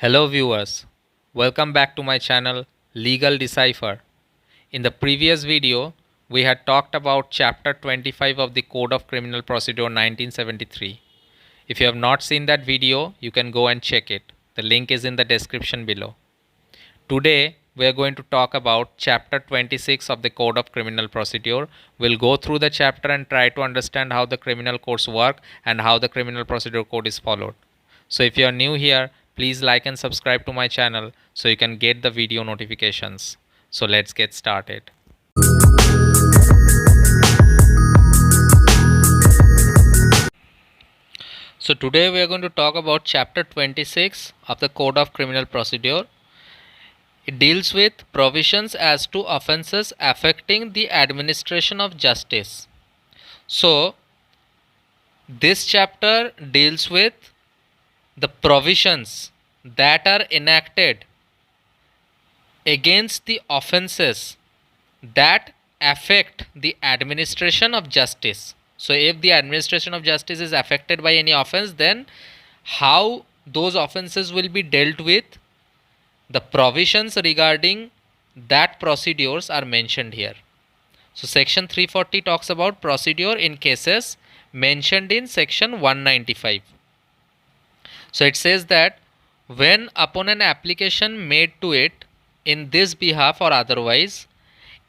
Hello viewers, welcome back to my channel Legal Decipher. In the previous video, we had talked about chapter 25 of the Code of Criminal Procedure 1973. If you have not seen that video, you can go and check it. The link is in the description below. Today, we are going to talk about chapter 26 of the Code of Criminal Procedure. We'll go through the chapter and try to understand how the criminal courts work and how the criminal procedure code is followed. So if you are new here, please like and subscribe to my channel so you can get the video notifications. So let's get started. So today we are going to talk about chapter 26 of the Code of Criminal Procedure. It deals with provisions as to offences affecting the administration of justice. So this chapter deals with the provisions that are enacted against the offences that affect the administration of justice. So if the administration of justice is affected by any offense, then how those offenses will be dealt with, the provisions regarding that procedures are mentioned here. So section 340 talks about procedure in cases mentioned in section 195. So it says that when upon an application made to it in this behalf or otherwise,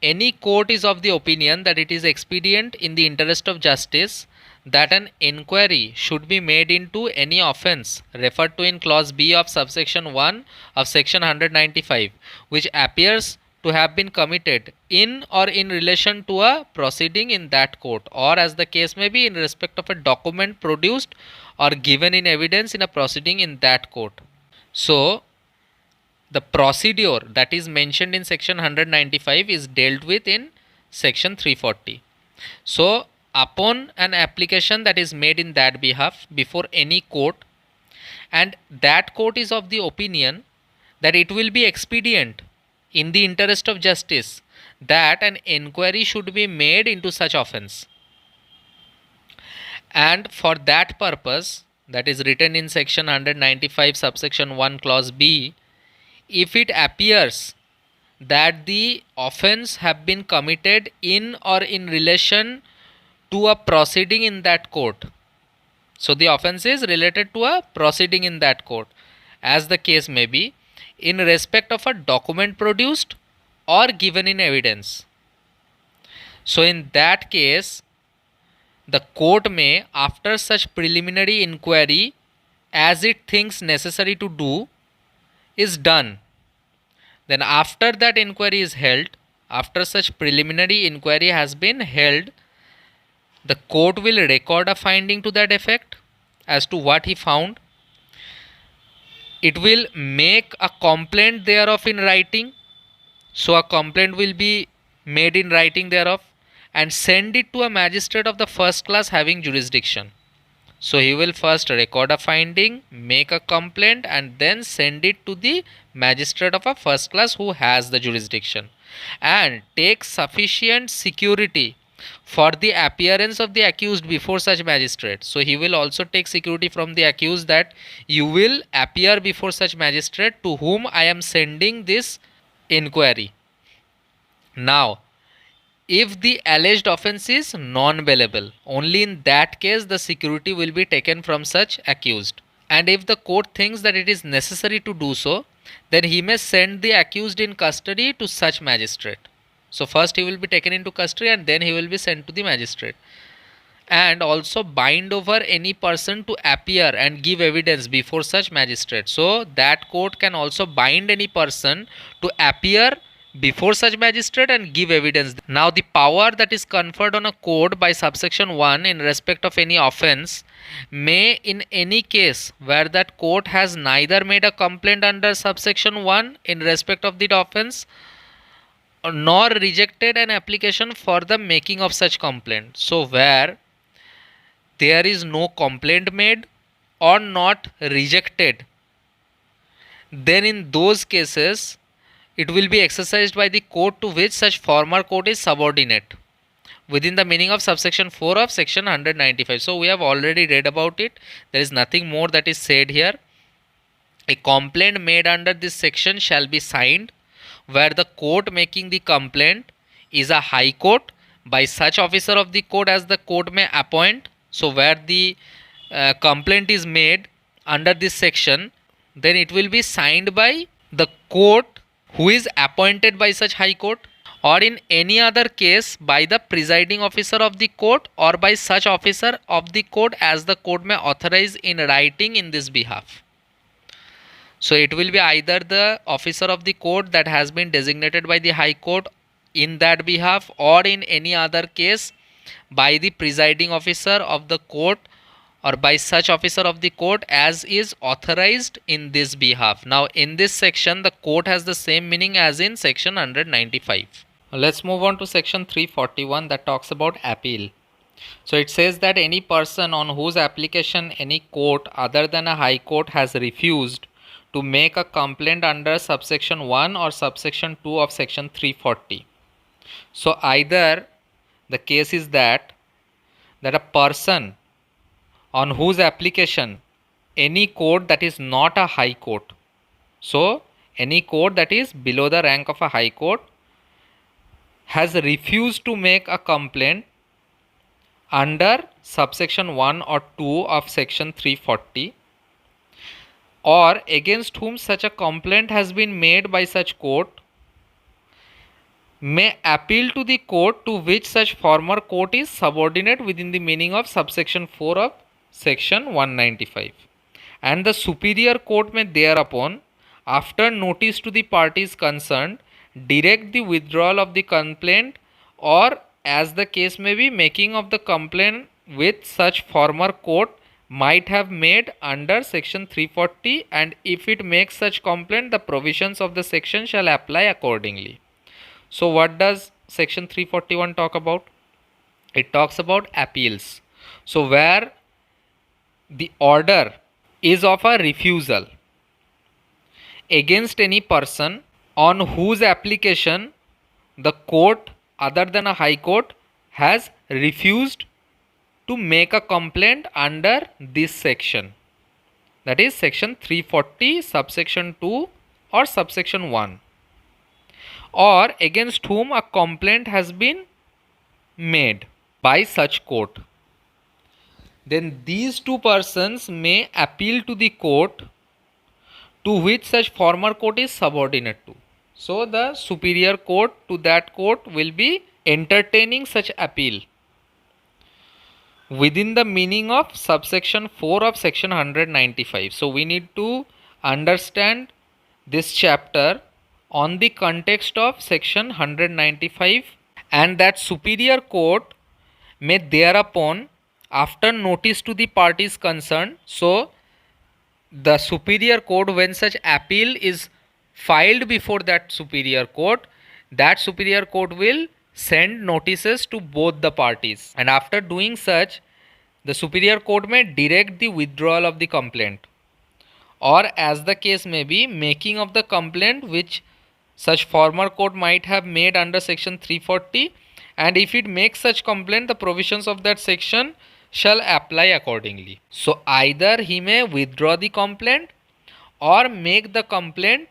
any court is of the opinion that it is expedient in the interest of justice that an inquiry should be made into any offence referred to in clause B of subsection 1 of section 195, which appears to have been committed in or in relation to a proceeding in that court, or as the case may be, in respect of a document produced or given in evidence in a proceeding in that court. So the procedure that is mentioned in section 195 is dealt with in section 340. So upon an application that is made in that behalf before any court, and that court is of the opinion that it will be expedient in the interest of justice that an inquiry should be made into such offence, and for that purpose, that is written in section 195 subsection 1 clause B, if it appears that the offence have been committed in or in relation to a proceeding in that court. So the offence is related to a proceeding in that court, as the case may be, in respect of a document produced or given in evidence. So in that case, the court may, after such preliminary inquiry as it thinks necessary to do, is done. Then after that inquiry is held, after such preliminary inquiry has been held, the court will record a finding to that effect as to what he found. It will make a complaint thereof in writing. So a complaint will be made in writing thereof and send it to a magistrate of the first class having jurisdiction. So he will first record a finding, make a complaint, and then send it to the magistrate of a first class who has the jurisdiction, and take sufficient security for the appearance of the accused before such magistrate. So he will also take security from the accused that you will appear before such magistrate to whom I am sending this inquiry. Now, if the alleged offence is non-bailable, only in that case the security will be taken from such accused. And if the court thinks that it is necessary to do so, then he may send the accused in custody to such magistrate. So first he will be taken into custody and then he will be sent to the magistrate. And also bind over any person to appear and give evidence before such magistrate. So that court can also bind any person to appear before such magistrate and give evidence. Now the power that is conferred on a court by subsection 1 in respect of any offence may, in any case where that court has neither made a complaint under subsection 1 in respect of the offence nor rejected an application for the making of such complaint. So where there is no complaint made or not rejected, then in those cases it will be exercised by the court to which such former court is subordinate within the meaning of subsection 4 of section 195. So we have already read about it. There is nothing more that is said here. A complaint made under this section shall be signed, where the court making the complaint is a high court, by such officer of the court as the court may appoint. So where the complaint is made under this section, then it will be signed by the court who is appointed by such high court, or in any other case by the presiding officer of the court, or by such officer of the court as the court may authorize in writing in this behalf. So it will be either the officer of the court that has been designated by the high court in that behalf, or in any other case by the presiding officer of the court, or by such officer of the court as is authorized in this behalf. Now in this section the court has the same meaning as in section 195. Let's move on to section 341 that talks about appeal. So it says that any person on whose application any court other than a high court has refused to make a complaint under subsection 1 or subsection 2 of section 340. So either the case is that a person on whose application any court that is not a high court, so any court that is below the rank of a high court, has refused to make a complaint under subsection 1 or 2 of section 340, or against whom such a complaint has been made by such court, may appeal to the court to which such former court is subordinate within the meaning of subsection 4 of section 195, and the superior court may thereupon, after notice to the parties concerned, direct the withdrawal of the complaint, or as the case may be, making of the complaint with such former court might have made under section 340, and if it makes such complaint, the provisions of the section shall apply accordingly. So what does section 341 talk about? It talks about appeals. So where the order is of a refusal against any person on whose application the court other than a high court has refused to make a complaint under this section, that is section 340 subsection 2 or subsection 1, or against whom a complaint has been made by such court, then these two persons may appeal to the court to which such former court is subordinate to. So the superior court to that court will be entertaining such appeal within the meaning of subsection 4 of section 195. So we need to understand this chapter on the context of section 195, and that superior court may thereupon, after notice to the parties concerned, so the superior court, when such appeal is filed before that superior court will send notices to both the parties, and after doing such, the superior court may direct the withdrawal of the complaint, or as the case may be, making of the complaint which such former court might have made under section 340, and if it makes such complaint, the provisions of that section shall apply accordingly. So either he may withdraw the complaint or make the complaint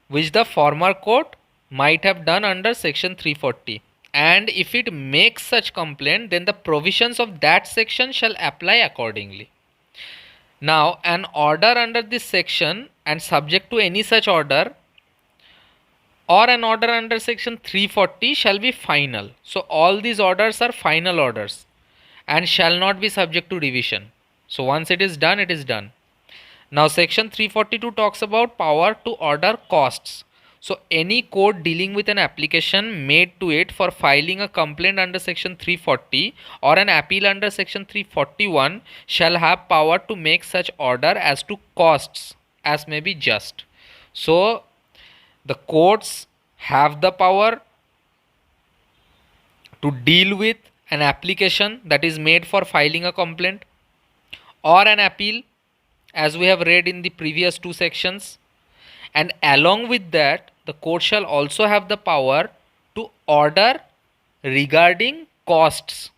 which the former court might have done under section 340, and if it makes such complaint, then the provisions of that section shall apply accordingly. Now an order under this section and subject to any such order, or an order under section 340 shall be final. So all these orders are final orders and shall not be subject to revision. So once it is done, it is done. Now section 342 talks about power to order costs. So any court dealing with an application made to it for filing a complaint under section 340 or an appeal under section 341 shall have power to make such order as to costs as may be just. So the courts have the power to deal with an application that is made for filing a complaint or an appeal, as we have read in the previous two sections, and along with that the court shall also have the power to order regarding costs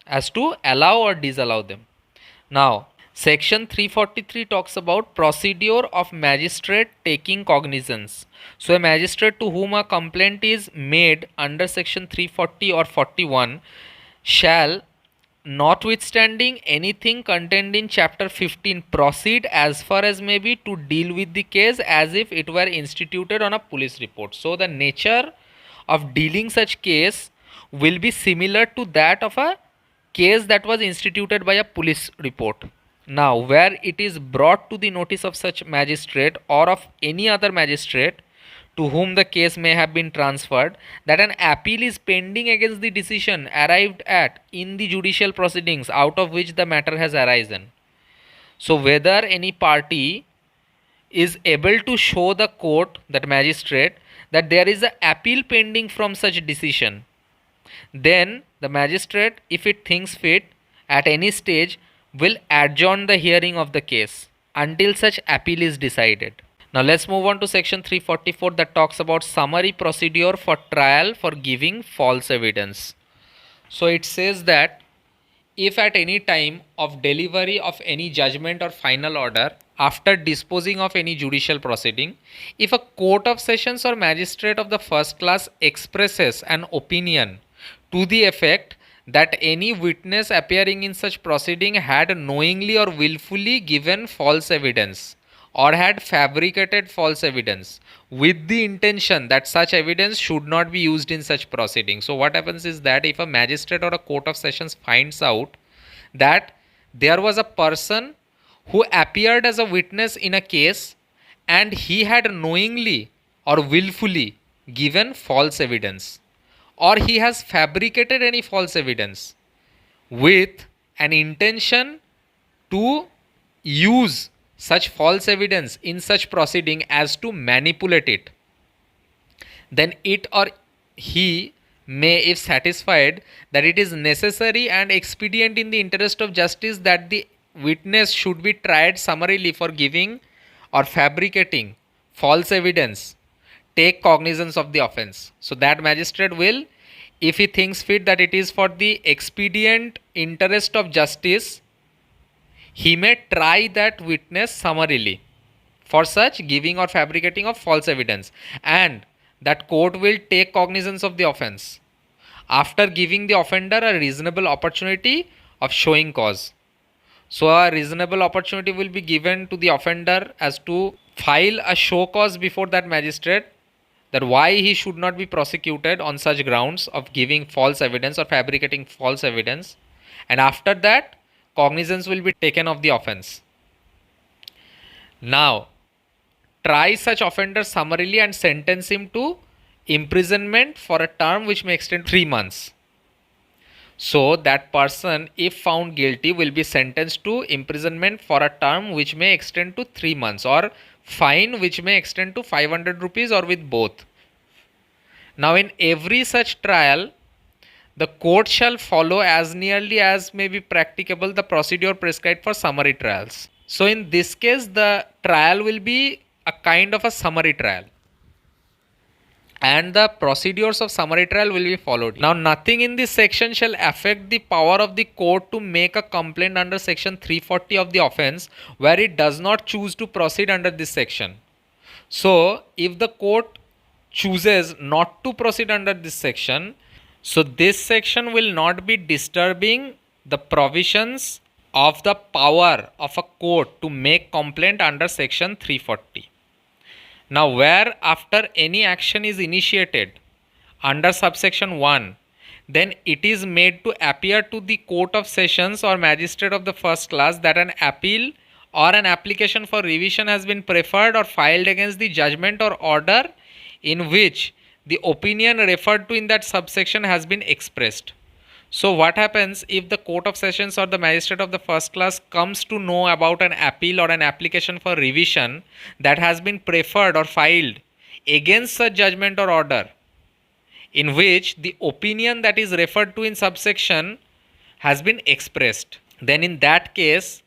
as to allow or disallow them. Now Section 343 talks about procedure of magistrate taking cognizance. So, a magistrate to whom a complaint is made under section 340 or 41 shall, notwithstanding anything contained in chapter 15, proceed as far as may be to deal with the case as if it were instituted on a police report. So, the nature of dealing such case will be similar to that of a case that was instituted by a police report. Now, where it is brought to the notice of such magistrate or of any other magistrate to whom the case may have been transferred, that an appeal is pending against the decision arrived at in the judicial proceedings out of which the matter has arisen. So, whether any party is able to show the court, that magistrate, that there is an appeal pending from such decision, then the magistrate, if it thinks fit, at any stage will adjourn the hearing of the case until such appeal is decided. Now let's move on to section 344 that talks about summary procedure for trial for giving false evidence. So it says that if at any time of delivery of any judgment or final order after disposing of any judicial proceeding, if a court of sessions or magistrate of the first class expresses an opinion to the effect that any witness appearing in such proceeding had knowingly or willfully given false evidence or had fabricated false evidence with the intention that such evidence should not be used in such proceeding. So what happens is that if a magistrate or a court of sessions finds out that there was a person who appeared as a witness in a case and he had knowingly or willfully given false evidence, or he has fabricated any false evidence with an intention to use such false evidence in such proceeding as to manipulate it, then it or he may, if satisfied that it is necessary and expedient in the interest of justice that the witness should be tried summarily for giving or fabricating false evidence, take cognizance of the offence. So that magistrate will, if he thinks fit that it is for the expedient interest of justice, he may try that witness summarily for such giving or fabricating of false evidence, and that court will take cognizance of the offence after giving the offender a reasonable opportunity of showing cause. So a reasonable opportunity will be given to the offender as to file a show cause before that magistrate, that why he should not be prosecuted on such grounds of giving false evidence or fabricating false evidence, and after that cognizance will be taken of the offence. Now try such offender summarily and sentence him to imprisonment for a term which may extend 3 months. So that person, if found guilty, will be sentenced to imprisonment for a term which may extend to 3 months, or fine which may extend to 500 rupees, or with both. Now in every such trial, the court shall follow as nearly as may be practicable the procedure prescribed for summary trials. So in this case, the trial will be a kind of a summary trial, and the procedures of summary trial will be followed. Now nothing in this section shall affect the power of the court to make a complaint under section 340 of the offence where it does not choose to proceed under this section. So if the court chooses not to proceed under this section, so this section will not be disturbing the provisions of the power of a court to make complaint under section 340. Now where after any action is initiated under subsection 1, then it is made to appear to the court of sessions or magistrate of the first class that an appeal or an application for revision has been preferred or filed against the judgment or order in which the opinion referred to in that subsection has been expressed. So what happens if the court of sessions or the magistrate of the first class comes to know about an appeal or an application for revision that has been preferred or filed against such judgment or order in which the opinion that is referred to in subsection has been expressed, then in that case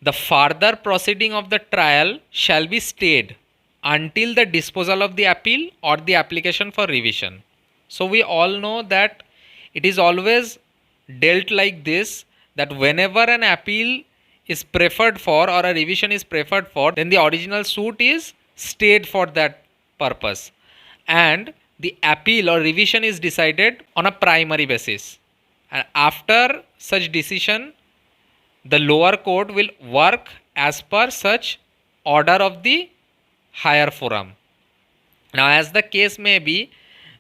the further proceeding of the trial shall be stayed until the disposal of the appeal or the application for revision. So we all know that it is always dealt like this, that whenever an appeal is preferred for, or a revision is preferred for, then the original suit is stayed for that purpose, and the appeal or revision is decided on a primary basis. And after such decision, the lower court will work as per such order of the higher forum. Now, as the case may be,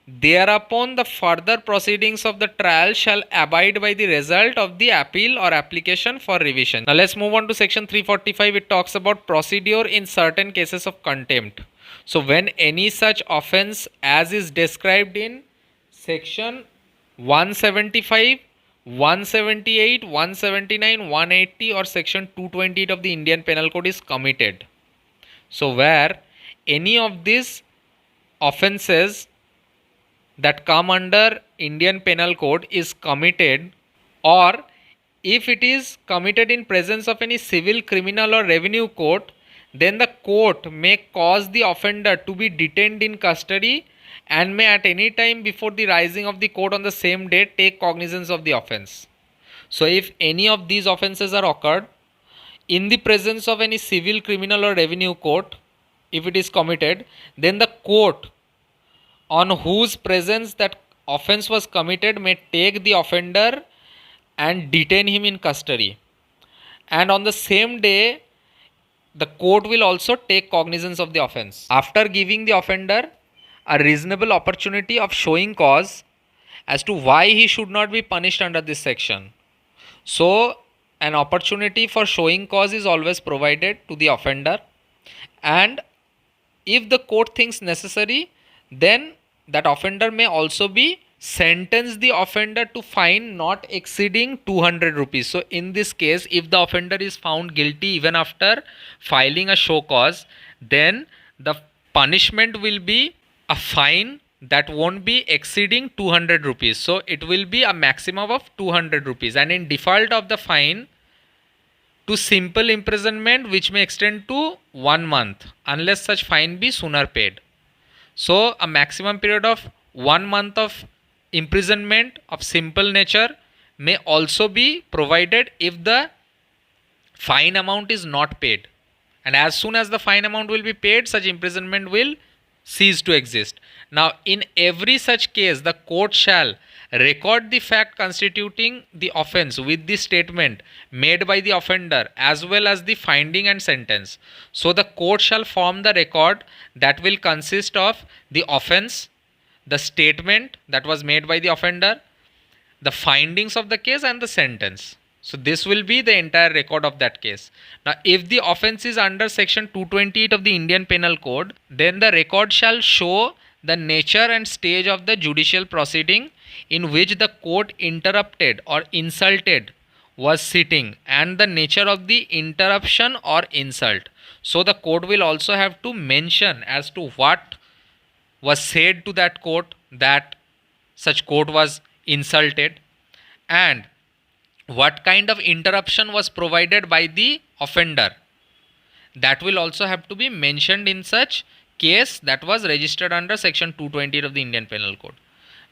thereupon the further proceedings of the trial shall abide by the result of the appeal or application for revision. Now, let's move on to section 345. It talks about procedure in certain cases of contempt. So, when any such offense as is described in section 175, 178, 179, 180 or section 228 of the Indian Penal Code is committed. So, where any of these offenses that come under Indian Penal Code is committed, or if it is committed in presence of any civil, criminal or revenue court, then the court may cause the offender to be detained in custody and may at any time before the rising of the court on the same day take cognizance of the offence. So if any of these offences are occurred in the presence of any civil, criminal or revenue court, if it is committed, then the court on whose presence that offence was committed may take the offender and detain him in custody, and on the same day the court will also take cognizance of the offence, after giving the offender a reasonable opportunity of showing cause as to why he should not be punished under this section. So an opportunity for showing cause is always provided to the offender, and if the court thinks necessary, then that offender may also be sentenced the offender to fine not exceeding 200 rupees. So in this case, if the offender is found guilty even after filing a show cause, then the punishment will be a fine that won't be exceeding 200 rupees. So it will be a maximum of 200 rupees, and in default of the fine, to simple imprisonment which may extend to 1 month unless such fine be sooner paid. So a maximum period of 1 month of imprisonment of simple nature may also be provided if the fine amount is not paid, and as soon as the fine amount will be paid, such imprisonment will cease to exist. Now in every such case, the court shall record the fact constituting the offence with the statement made by the offender as well as the finding and sentence. So the court shall form the record that will consist of the offence, the statement that was made by the offender, the findings of the case and the sentence. So this will be the entire record of that case. Now if the offence is under section 228 of the Indian Penal Code, then the record shall show the nature and stage of the judicial proceeding in which the court interrupted or insulted was sitting and the nature of the interruption or insult. So the court will also have to mention as to what was said to that court that such court was insulted, and what kind of interruption was provided by the offender. That will also have to be mentioned in such case that was registered under section 220 of the Indian Penal Code.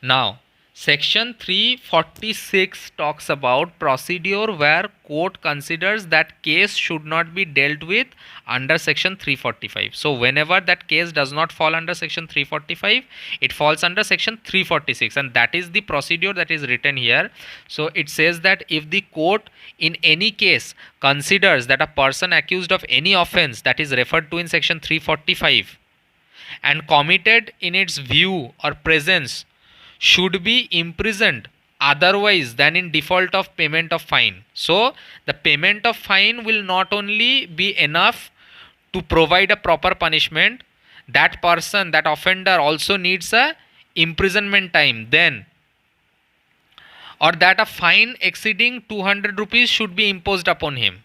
Now section 346 talks about procedure where court considers that case should not be dealt with under section 345. So whenever that case does not fall under section 345, it falls under section 346, and that is the procedure that is written here. So it says that if the court in any case considers that a person accused of any offence that is referred to in section 345 and committed in its view or presence should be imprisoned otherwise than in default of payment of fine. So the payment of fine will not only be enough to provide a proper punishment, that person, that offender also needs a imprisonment time then, or that a fine exceeding 200 rupees should be imposed upon him,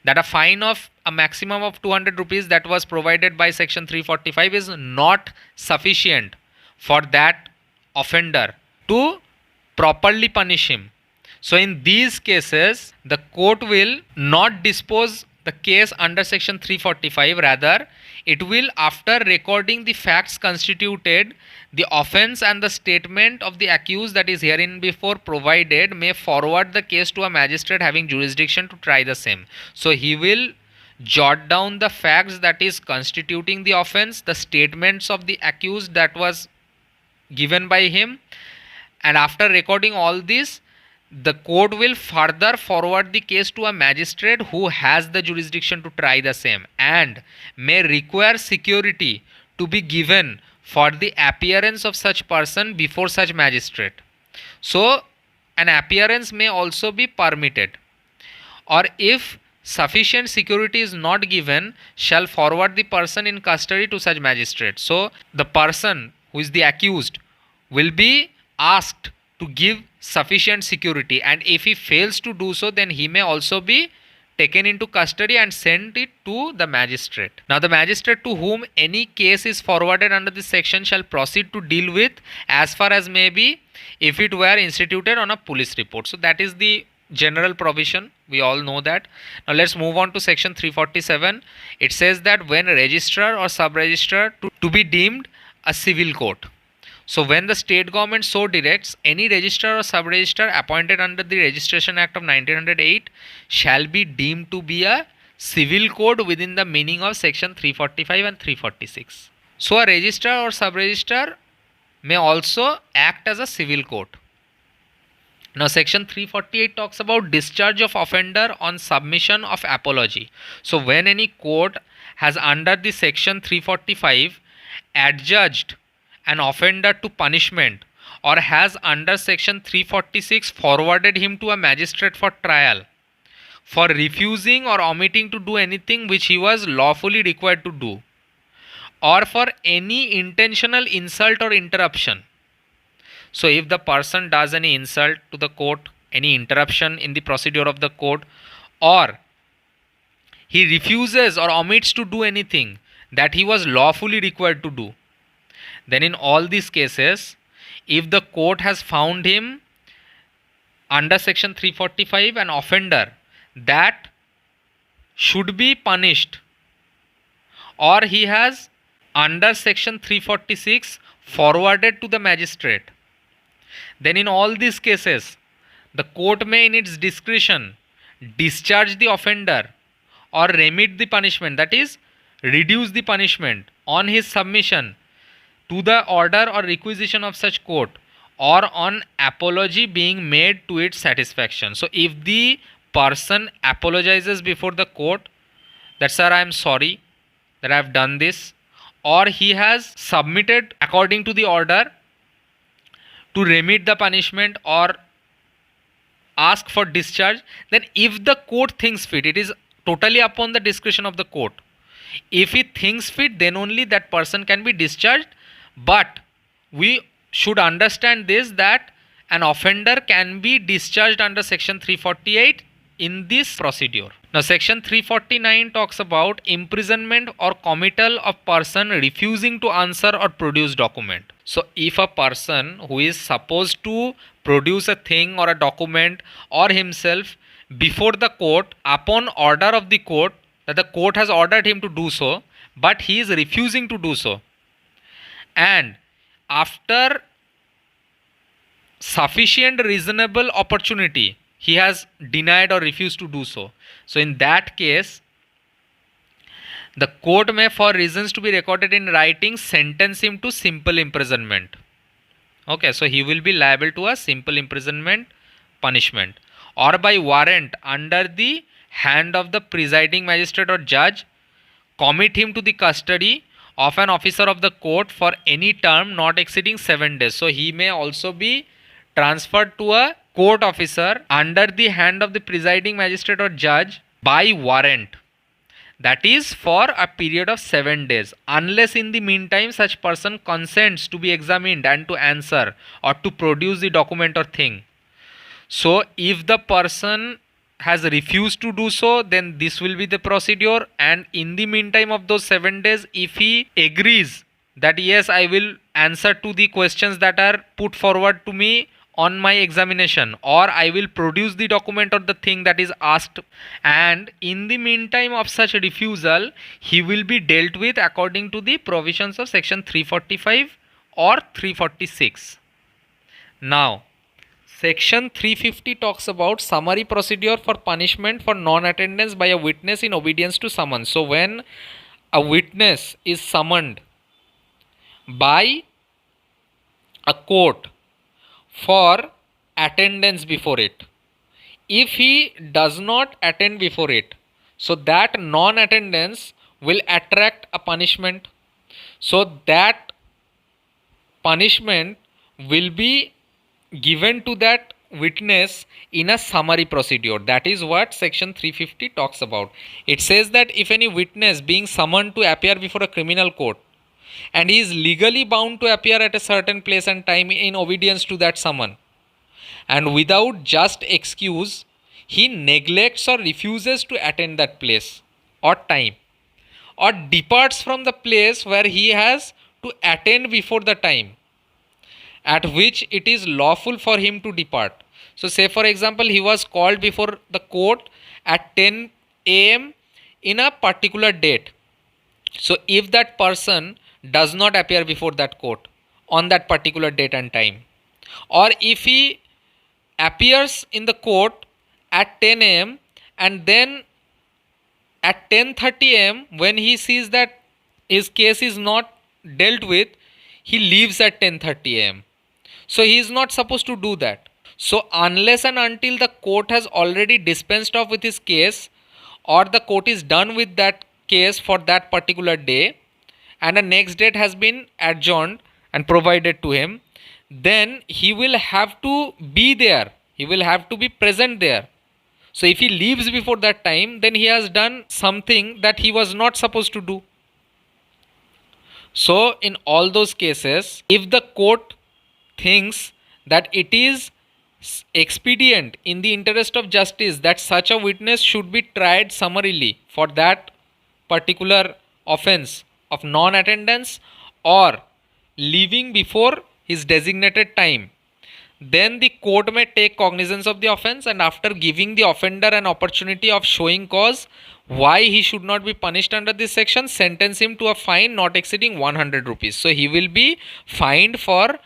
that a fine of a maximum of 200 rupees that was provided by section 345 is not sufficient for that offender to properly punish him. So in these cases, the court will not dispose the case under section 345, rather it will, after recording the facts constituted the offence and the statement of the accused that is herein before provided, may forward the case to a magistrate having jurisdiction to try the same. So he will jot down the facts that is constituting the offence, the statements of the accused that was given by him, and after recording all this, the court will further forward the case to a magistrate who has the jurisdiction to try the same, and may require security to be given for the appearance of such person before such magistrate. So an appearance may also be permitted, or if sufficient security is not given, shall forward the person in custody to such magistrate. So the person who is the accused will be asked to give sufficient security, and if he fails to do so, then he may also be taken into custody and sent it to the magistrate. Now the magistrate to whom any case is forwarded under this section shall proceed to deal with as far as may be, if it were instituted on a police report. So that is the general provision, we all know that. Now let's move on to section 347. It says that when registrar or sub-registrar to be deemed a civil court. So when the state government so directs, any registrar or sub-registrar appointed under the Registration Act of 1908 shall be deemed to be a civil court within the meaning of section 345 and 346. So a registrar or sub-registrar may also act as a civil court. Now section 348 talks about discharge of offender on submission of apology. So when any court has under the section 345 adjudged an offender to punishment, or has under section 346 forwarded him to a magistrate for trial for refusing or omitting to do anything which he was lawfully required to do, or for any intentional insult or interruption. So if the person does any insult to the court, any interruption in the procedure of the court, or he refuses or omits to do anything that he was lawfully required to do, then in all these cases, if the court has found him under section 345 an offender that should be punished, or he has under section 346 forwarded to the magistrate, then in all these cases the court may in its discretion discharge the offender or remit the punishment, that is reduce the punishment on his submission to the order or requisition of such court, or on apology being made to its satisfaction. So if the person apologizes before the court that, sir, I am sorry that I have done this, or he has submitted according to the order to remit the punishment or ask for discharge, then if the court thinks fit, it is totally upon the discretion of the court. If it thinks fit, then only that person can be discharged. But we should understand this, that an offender can be discharged under section 348 in this procedure. Now section 349 talks about imprisonment or committal of person refusing to answer or produce document. So if a person who is supposed to produce a thing or a document or himself before the court upon order of the court, that the court has ordered him to do so, but he is refusing to do so, and after sufficient reasonable opportunity he has denied or refused to do so, so in that case the court may, for reasons to be recorded in writing, sentence him to simple imprisonment. Okay, so he will be liable to a simple imprisonment punishment, or by warrant under the hand of the presiding magistrate or judge, commit him to the custody of an officer of the court for any term not exceeding 7 days. So he may also be transferred to a court officer under the hand of the presiding magistrate or judge by warrant, that is for a period of 7 days, unless in the meantime such person consents to be examined and to answer or to produce the document or thing. So if the person has refused to do so, then this will be the procedure, and in the meantime of those 7 days, if he agrees that yes, I will answer to the questions that are put forward to me on my examination, or I will produce the document or the thing that is asked, and in the meantime of such refusal he will be dealt with according to the provisions of section 345 or 346. Now section 350 talks about summary procedure for punishment for non-attendance by a witness in obedience to summons. So when a witness is summoned by a court for attendance before it, if he does not attend before it, so that non-attendance will attract a punishment. So that punishment will be given to that witness in a summary procedure. That is what section 350 talks about. It says that if any witness being summoned to appear before a criminal court, and he is legally bound to appear at a certain place and time in obedience to that summon, and without just excuse he neglects or refuses to attend that place or time, or departs from the place where he has to attend before the time at which it is lawful for him to depart. So say for example he was called before the court at 10 a.m. in a particular date. So if that person does not appear before that court on that particular date and time, or if he appears in the court at 10 a.m. and then at 10:30 a.m. when he sees that his case is not dealt with, he leaves at 10:30 a.m. So he is not supposed to do that. So unless and until the court has already dispensed off with his case, or the court is done with that case for that particular day, and a next date has been adjourned and provided to him, then he will have to be there. He will have to be present there. So if he leaves before that time, then he has done something that he was not supposed to do. So in all those cases, if the court thinks that it is expedient in the interest of justice that such a witness should be tried summarily for that particular offense of non-attendance or leaving before his designated time, then the court may take cognizance of the offense, and after giving the offender an opportunity of showing cause why he should not be punished under this section, sentence him to a fine not exceeding 100 rupees. So he will be fined for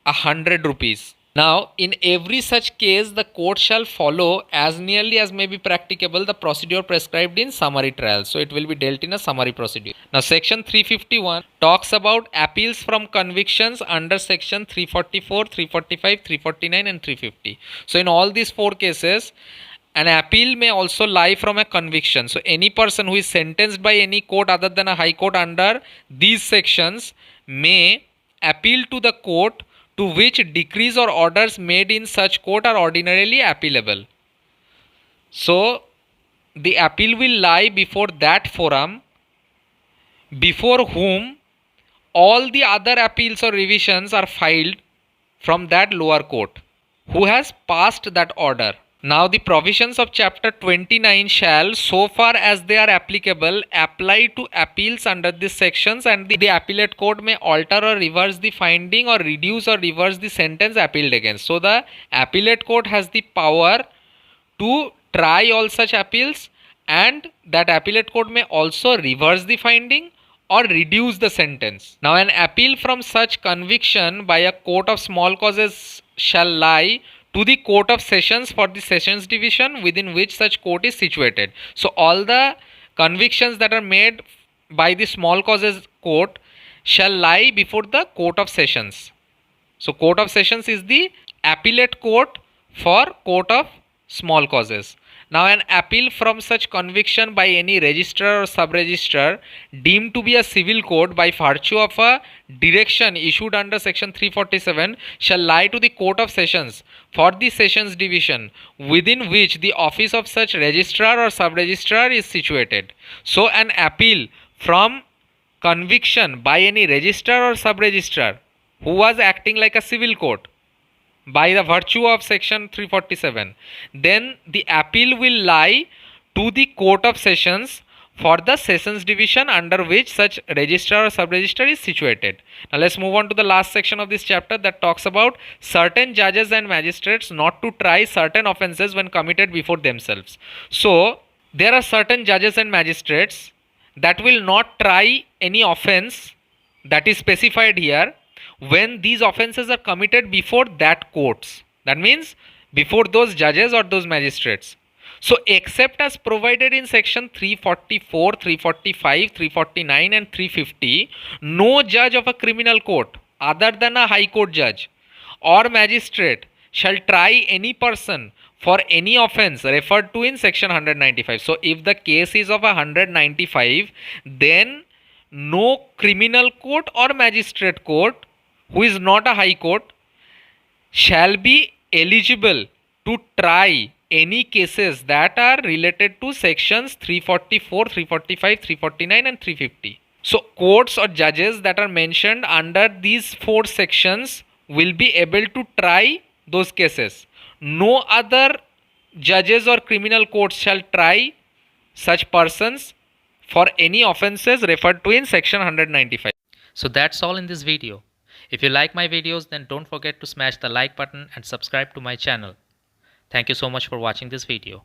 100 rupees. Now, in every such case, the court shall follow as nearly as may be practicable the procedure prescribed in summary trial. So it will be dealt in a summary procedure. Now, section 351 talks about appeals from convictions under section 344, 345, 349 and 350. So in all these four cases, an appeal may also lie from a conviction. So any person who is sentenced by any court other than a high court under these sections may appeal to the court to which decrees or orders made in such court are ordinarily appealable. So the appeal will lie before that forum before whom all the other appeals or revisions are filed from that lower court who has passed that order. Now the provisions of chapter 29 shall, so far as they are applicable, apply to appeals under these sections, and the appellate court may alter or reverse the finding or reduce or reverse the sentence appealed against. So the appellate court has the power to try all such appeals, and that appellate court may also reverse the finding or reduce the sentence. Now an appeal from such conviction by a court of small causes shall lie to the court of sessions for the sessions division within which such court is situated. So all the convictions that are made by the small causes court shall lie before the court of sessions. So court of sessions is the appellate court for court of small causes. Now an appeal from such conviction by any registrar or sub-registrar deemed to be a civil court by virtue of a direction issued under section 347 shall lie to the court of sessions for the sessions division within which the office of such registrar or sub-registrar is situated. So an appeal from conviction by any registrar or sub-registrar who was acting like a civil court by the virtue of section 347, then the appeal will lie to the court of sessions for the sessions division under which such register or sub-register is situated. Now let's move on to the last section of this chapter that talks about certain judges and magistrates not to try certain offences when committed before themselves. So there are certain judges and magistrates that will not try any offence that is specified here when these offences are committed before that courts. That means before those judges or those magistrates. So except as provided in section 344, 345, 349 and 350, no judge of a criminal court other than a high court judge or magistrate shall try any person for any offence referred to in section 195. So if the case is of 195, then no criminal court or magistrate court who is not a high court shall be eligible to try any cases that are related to sections 344, 345, 349 and 350. So courts or judges that are mentioned under these four sections will be able to try those cases. No other judges or criminal courts shall try such persons for any offences referred to in section 195. So that's all in this video. If you like my videos, then don't forget to smash the like button and subscribe to my channel. Thank you so much for watching this video.